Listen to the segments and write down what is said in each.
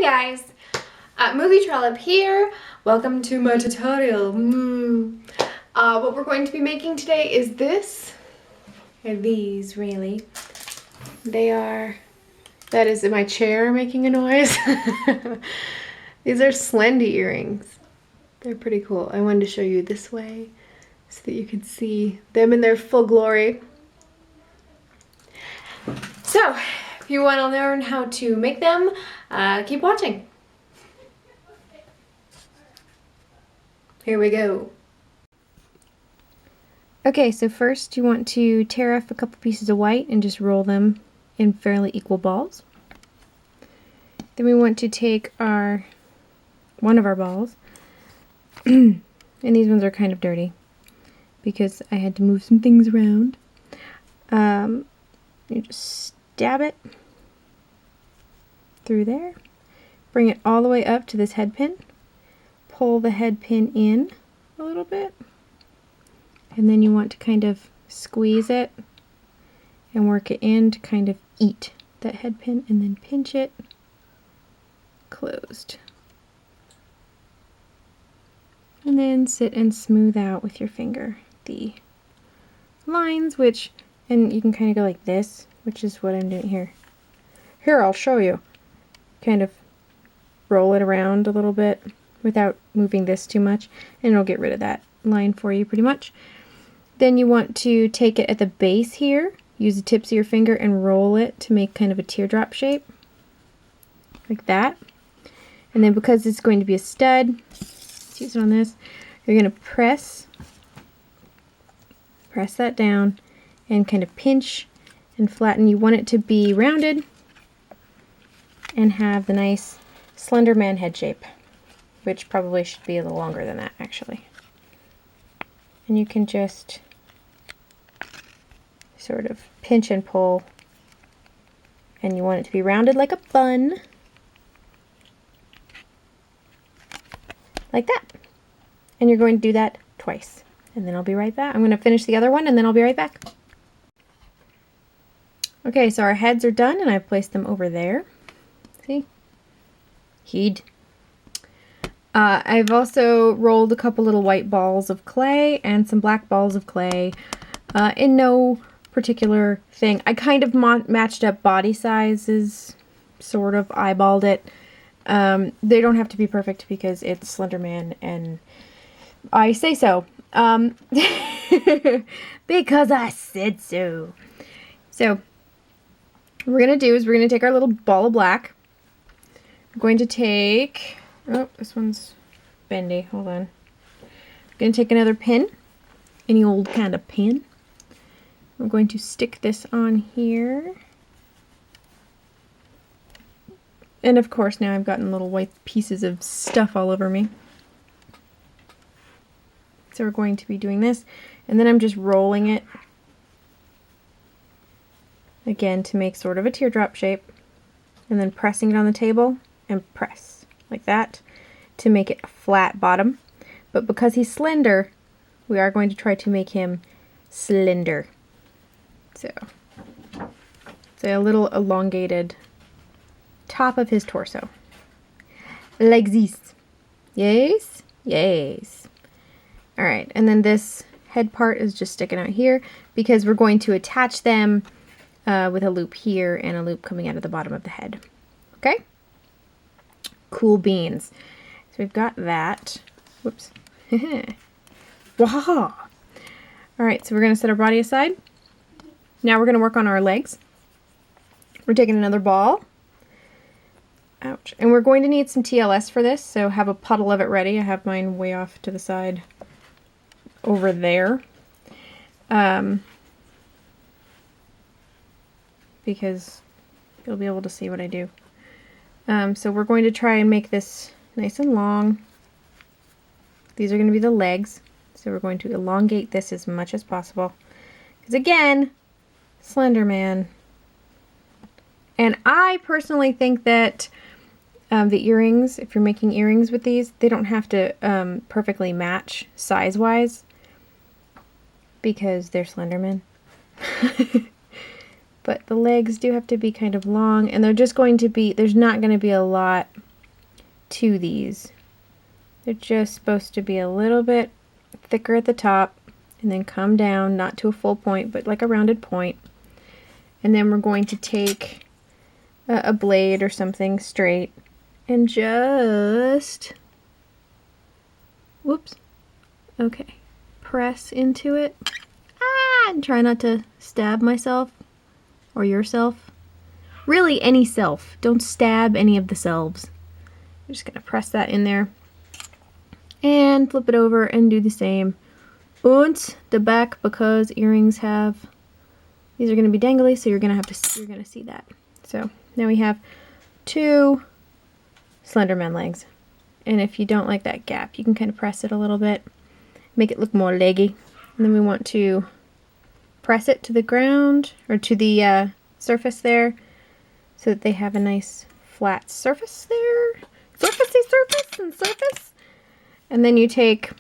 Hi guys, MovieTrollop here. Welcome to my tutorial. What we're going to be making today is this. Or these, really. They are, that is my chair making a noise. These are Slender earrings. They're pretty cool. I wanted to show you this way so that you could see them in their full glory. So, if you want to learn how to make them, keep watching. Here we go. Okay, so first you want to tear off a couple pieces of white and just roll them in fairly equal balls. Then we want to take one of our balls, and these ones are kind of dirty because I had to move some things around. You just stab it through there, bring it all the way up to this head pin, pull the head pin in a little bit, and then you want to kind of squeeze it and work it in to kind of eat that head pin, and then pinch it closed. And then sit and smooth out with your finger the lines, and you can kind of go like this, which is what I'm doing here. Here, I'll show you. Kind of roll it around a little bit without moving this too much, and it'll get rid of that line for you pretty much. Then you want to take it at the base here, use the tips of your finger and roll it to make kind of a teardrop shape, like that. And then because it's going to be a stud, let's use it on this, you're going to press that down and kind of pinch and flatten. You want it to be rounded and have the nice Slender Man head shape, which probably should be a little longer than that actually. And you can just sort of pinch and pull, and you want it to be rounded like a bun, like that. And you're going to do that twice, and then I'll be right back. I'm going to finish the other one and then I'll be right back. Okay, so our heads are done and I've placed them over there. See? Heed. I've also rolled a couple little white balls of clay and some black balls of clay in no particular thing. I kind of matched up body sizes, sort of eyeballed it. They don't have to be perfect because it's Slender Man and I say so. Because I said so. So what we're going to do is we're going to take our little ball of black. I'm going to take, oh, this one's bendy, hold on. I'm going to take another pin, any old kind of pin. I'm going to stick this on here. And of course now I've gotten little white pieces of stuff all over me. So we're going to be doing this, and then I'm just rolling it again to make sort of a teardrop shape, and then pressing it on the table and press like that to make it a flat bottom. But because he's slender, we are going to try to make him slender. So a little elongated top of his torso, like this. Yes, yes. All right, and then this head part is just sticking out here because we're going to attach them with a loop here and a loop coming out of the bottom of the head. Okay? Cool beans. So we've got that. Whoops. Wahaha! Alright, so we're going to set our body aside. Now we're going to work on our legs. We're taking another ball. Ouch. And we're going to need some TLS for this, so have a puddle of it ready. I have mine way off to the side over there. Because you'll be able to see what I do. So we're going to try and make this nice and long. These are going to be the legs, so we're going to elongate this as much as possible. Because again, Slender Man. And I personally think that the earrings, if you're making earrings with these, they don't have to perfectly match size-wise because they're Slenderman. But the legs do have to be kind of long, and they're just going to be, there's not going to be a lot to these. They're just supposed to be a little bit thicker at the top and then come down, not to a full point, but like a rounded point. And then we're going to take a blade or something straight and just, whoops, okay, press into it. And try not to stab myself or yourself. Really, any self. Don't stab any of the selves. I'm just gonna press that in there and flip it over and do the same. Und the back, because earrings have, these are gonna be dangly, so you're gonna see that. So now we have 2 Slenderman legs. And if you don't like that gap, you can kind of press it a little bit, make it look more leggy. And then we want to press it to the ground, or to the surface there, so that they have a nice flat surface there. Surfacey surface and surface. And then you take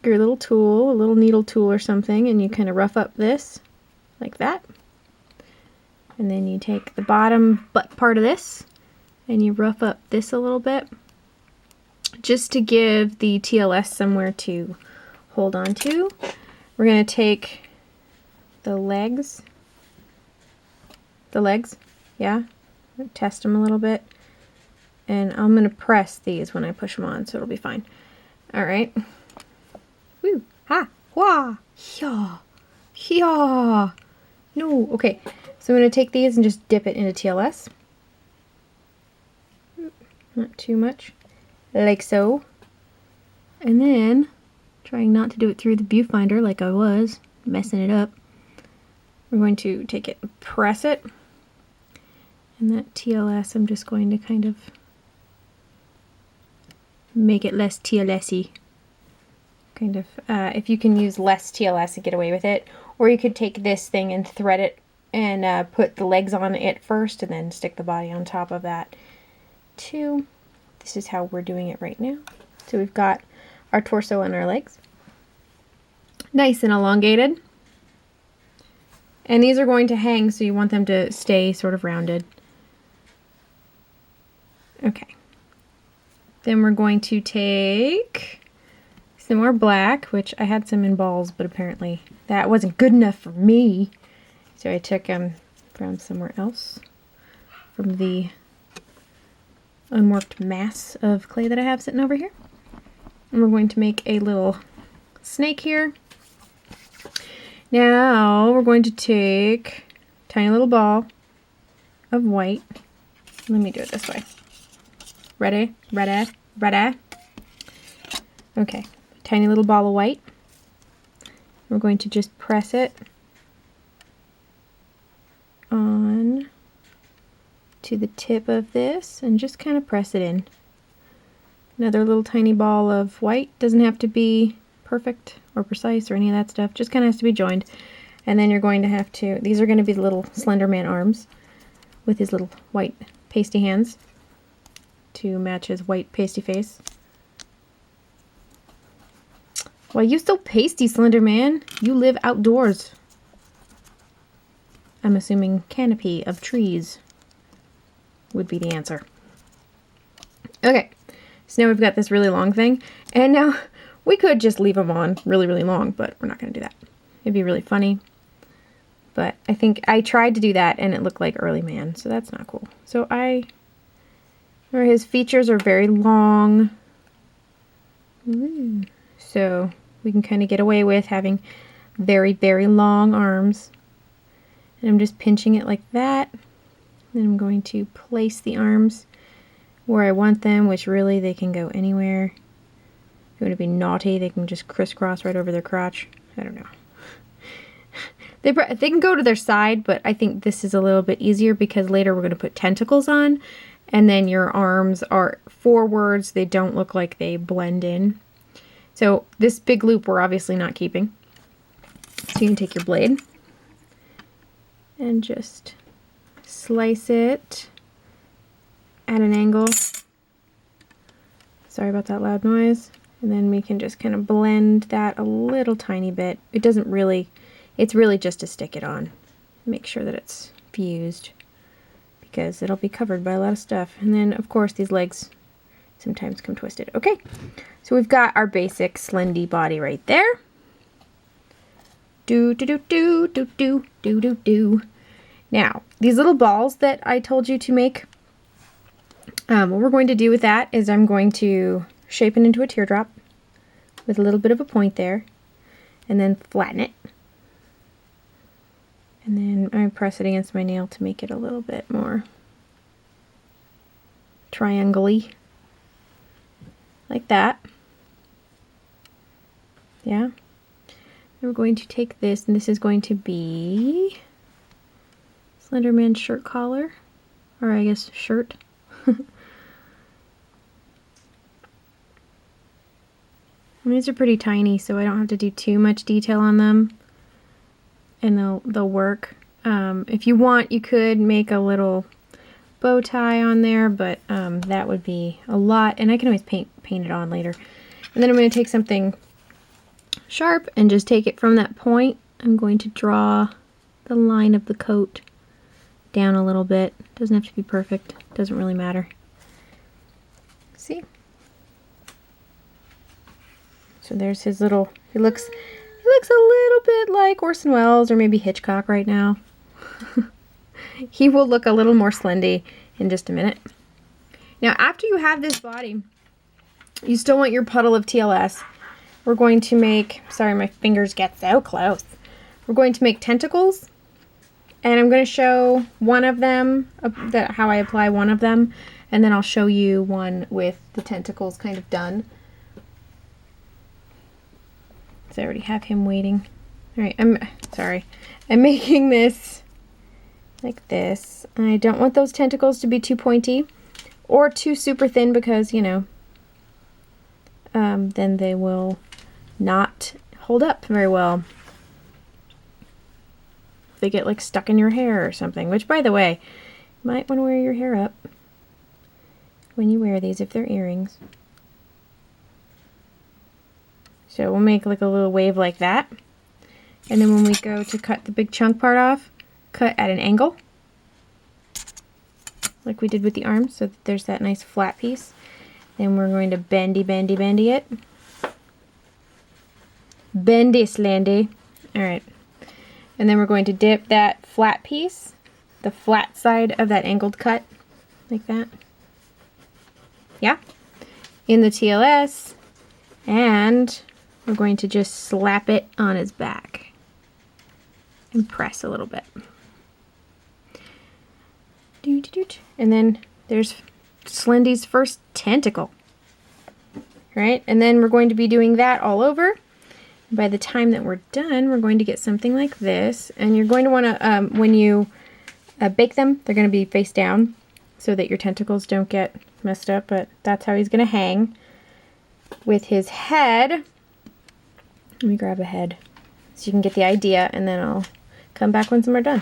your little tool, a little needle tool or something, and you kind of rough up this, like that. And then you take the bottom butt part of this, and you rough up this a little bit, just to give the TLS somewhere to hold on to. We're going to take the legs, yeah, test them a little bit, and I'm going to press these when I push them on, so it'll be fine. Alright. Woo! Ha! Wah! Hya! Hya! No! Okay, so I'm going to take these and just dip it into TLS. Not too much. Like so. And then, trying not to do it through the viewfinder like I was, messing it up, we're going to take it and press it. And that TLS, I'm just going to kind of make it less TLS-y. Kind of, if you can use less TLS to get away with it. Or you could take this thing and thread it and put the legs on it first and then stick the body on top of that too. This is how we're doing it right now. So we've got our torso and our legs. Nice and elongated. And these are going to hang, so you want them to stay sort of rounded. Okay. Then we're going to take some more black, which I had some in balls, but apparently that wasn't good enough for me. So I took them from somewhere else, from the unworked mass of clay that I have sitting over here. And we're going to make a little snake here. Now we're going to take a tiny little ball of white. Let me do it this way. Ready? Ready? Ready? Okay, tiny little ball of white. We're going to just press it on to the tip of this and just kind of press it in. Another little tiny ball of white. Doesn't have to be perfect or precise or any of that stuff, just kind of has to be joined. And then you're going to have to, these are going to be the little Slenderman arms with his little white pasty hands to match his white pasty face. Why you so pasty, Slenderman? You live outdoors. I'm assuming canopy of trees would be the answer. Okay, so now we've got this really long thing, and now we could just leave them on really, really long, but we're not going to do that. It'd be really funny. But I think I tried to do that, and it looked like early man, so that's not cool. So his features are very long. Ooh. So we can kind of get away with having very, very long arms. And I'm just pinching it like that. Then I'm going to place the arms where I want them, which really they can go anywhere. If you want to be naughty, they can just crisscross right over their crotch. I don't know. They can go to their side, but I think this is a little bit easier because later we're going to put tentacles on, and then your arms are forwards. They don't look like they blend in. So this big loop we're obviously not keeping. So you can take your blade and just slice it at an angle. Sorry about that loud noise. And then we can just kind of blend that a little tiny bit. It doesn't really, it's really just to stick it on. Make sure that it's fused because it'll be covered by a lot of stuff. And then of course these legs sometimes come twisted. Okay, so we've got our basic Slendy body right there. Do do do do do do do do do. Now, these little balls that I told you to make, what we're going to do with that is I'm going to shape it into a teardrop with a little bit of a point there, and then flatten it. And then I press it against my nail to make it a little bit more triangle-y. Like that. Yeah. And we're going to take this, and this is going to be Slenderman's shirt collar, or I guess shirt. And these are pretty tiny, so I don't have to do too much detail on them, and they'll work. If you want, you could make a little bow tie on there, but that would be a lot, and I can always paint it on later. And then I'm going to take something sharp and just take it from that point. I'm going to draw the line of the coat down a little bit. Doesn't have to be perfect. Doesn't really matter. See? So there's his little, he looks a little bit like Orson Welles or maybe Hitchcock right now. He will look a little more Slendy in just a minute. Now, after you have this body, you still want your puddle of TLS. We're going to make, sorry, my fingers get so close. We're going to make tentacles, and I'm going to show one of them, how I apply one of them, and then I'll show you one with the tentacles kind of done. So I already have him waiting. All right, I'm making this like this. And I don't want those tentacles to be too pointy or too super thin because, you know, then they will not hold up very well. They get like stuck in your hair or something, which, by the way, you might want to wear your hair up when you wear these if they're earrings. So we'll make like a little wave like that. And then when we go to cut the big chunk part off, cut at an angle, like we did with the arms, so that there's that nice flat piece. Then we're going to bendy, bendy, bendy it. Bendy, slendy. All right. And then we're going to dip that flat piece, the flat side of that angled cut, like that. Yeah. In the TLS. And we're going to just slap it on his back and press a little bit. And then there's Slendy's first tentacle. Right? And then we're going to be doing that all over. By the time that we're done, we're going to get something like this. And you're going to want to, when you bake them, they're going to be face down so that your tentacles don't get messed up. But that's how he's going to hang with his head. Let me grab a head so you can get the idea, and then I'll come back when some are done.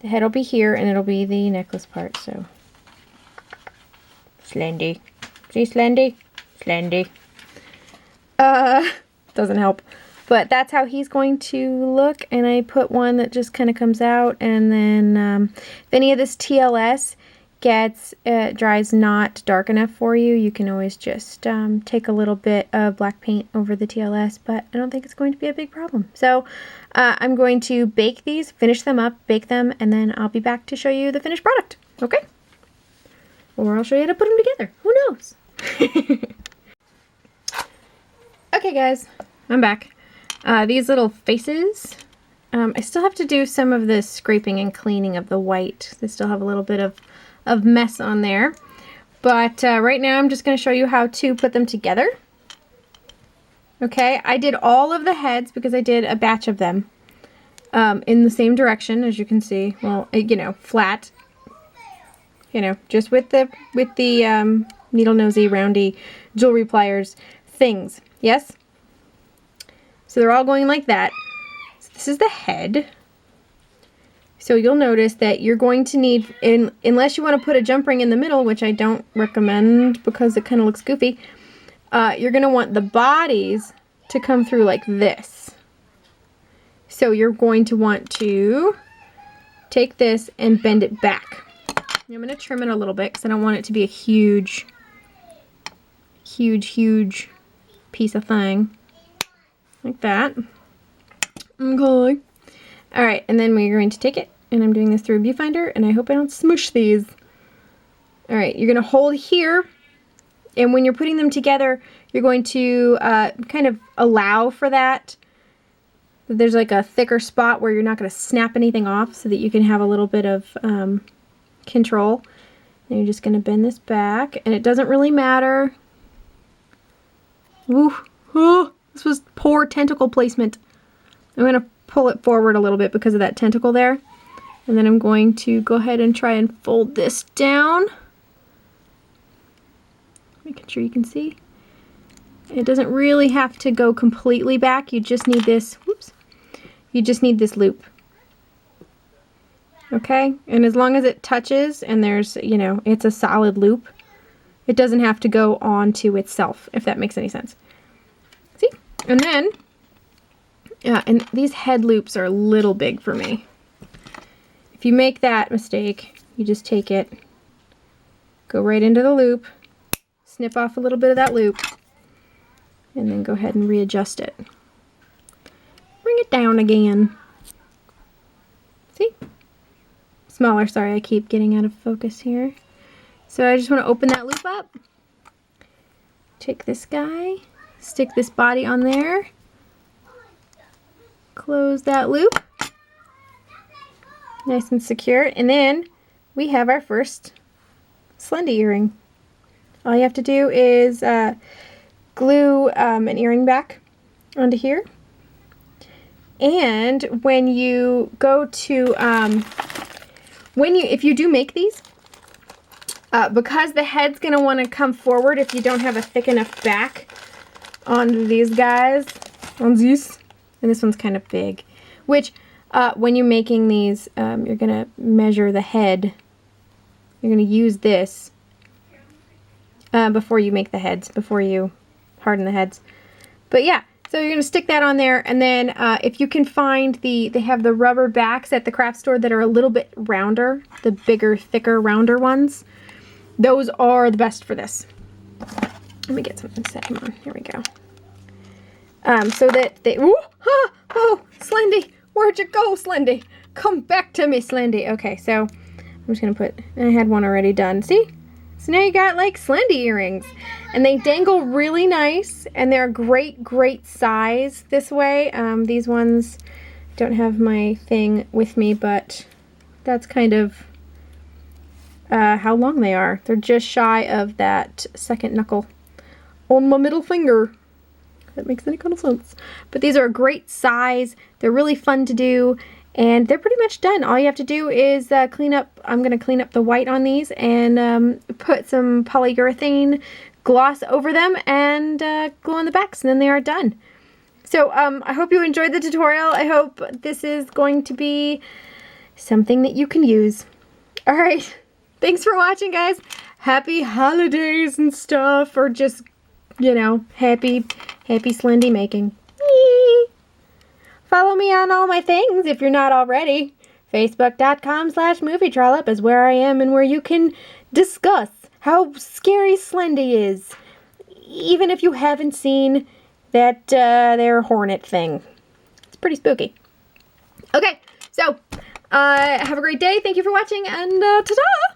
The head will be here, and it'll be the necklace part, so. Slendy. See, Slendy? Slendy. Doesn't help. But that's how he's going to look, and I put one that just kind of comes out, and then if any of this TLS dries not dark enough for you, you can always just take a little bit of black paint over the TLS, but I don't think it's going to be a big problem. So I'm going to bake these, finish them up, bake them, and then I'll be back to show you the finished product. Okay? Or I'll show you how to put them together. Who knows? Okay, guys, I'm back. These little faces, I still have to do some of the scraping and cleaning of the white. They still have a little bit of mess on there, but right now I'm just going to show you how to put them together. Okay, I did all of the heads because I did a batch of them in the same direction, as you can see. Well, you know, flat, you know, just with the needle nosy roundy jewelry pliers things. Yes, so they're all going like that. So this is the head. So you'll notice that you're going to need, unless you want to put a jump ring in the middle, which I don't recommend because it kind of looks goofy, you're going to want the bodies to come through like this. So you're going to want to take this and bend it back. I'm going to trim it a little bit because I don't want it to be a huge huge piece of thing. Like that. Okay. Alright, and then we're going to take it, and I'm doing this through a viewfinder, and I hope I don't smush these. Alright, you're going to hold here, and when you're putting them together, you're going to kind of allow for that. There's like a thicker spot where you're not going to snap anything off so that you can have a little bit of control. And you're just going to bend this back, and it doesn't really matter. Ooh, oh, this was poor tentacle placement. I'm going to pull it forward a little bit because of that tentacle there. And then I'm going to go ahead and try and fold this down. Making sure you can see. It doesn't really have to go completely back. You just need this, whoops. You just need this loop. Okay? And as long as it touches and there's, you know, it's a solid loop, it doesn't have to go onto itself, if that makes any sense. See? And then, yeah, and these head loops are a little big for me. If you make that mistake, you just take it, go right into the loop, snip off a little bit of that loop, and then go ahead and readjust it. Bring it down again. See? Smaller, sorry, I keep getting out of focus here. So I just want to open that loop up. Take this guy, stick this body on there, close that loop, nice and secure, and then we have our first Slender earring. All you have to do is glue an earring back onto here. And when you go to, if you do make these, because the head's going to want to come forward if you don't have a thick enough back on these guys, on these, and this one's kind of big, which when you're making these, you're going to measure the head. You're going to use this before you make the heads, before you harden the heads. But yeah, so you're going to stick that on there, and then if you can find they have the rubber backs at the craft store that are a little bit rounder, the bigger, thicker, rounder ones. Those are the best for this. Let me get something set. Come on, here we go. So that they, ooh, ah, oh, Slendy, where'd you go, Slendy? Come back to me, Slendy. Okay, so I'm just going to put, I had one already done. See? So now you got like Slendy earrings, and they dangle really nice, and they're a great size this way. These ones don't have my thing with me, but that's kind of how long they are. They're just shy of that second knuckle on my middle finger. If that makes any kind of sense. But these are a great size. They're really fun to do. And they're pretty much done. All you have to do is clean up, I'm going to clean up the white on these and put some polyurethane gloss over them and glue on the backs, and then they are done. So I hope you enjoyed the tutorial. I hope this is going to be something that you can use. Alright, thanks for watching, guys. Happy holidays and stuff, or just, you know, happy Slendy making. Whee! Follow me on all my things if you're not already. Facebook.com/MovieTrollop is where I am and where you can discuss how scary Slendy is. Even if you haven't seen that their hornet thing. It's pretty spooky. Okay, so have a great day. Thank you for watching, and ta-ta!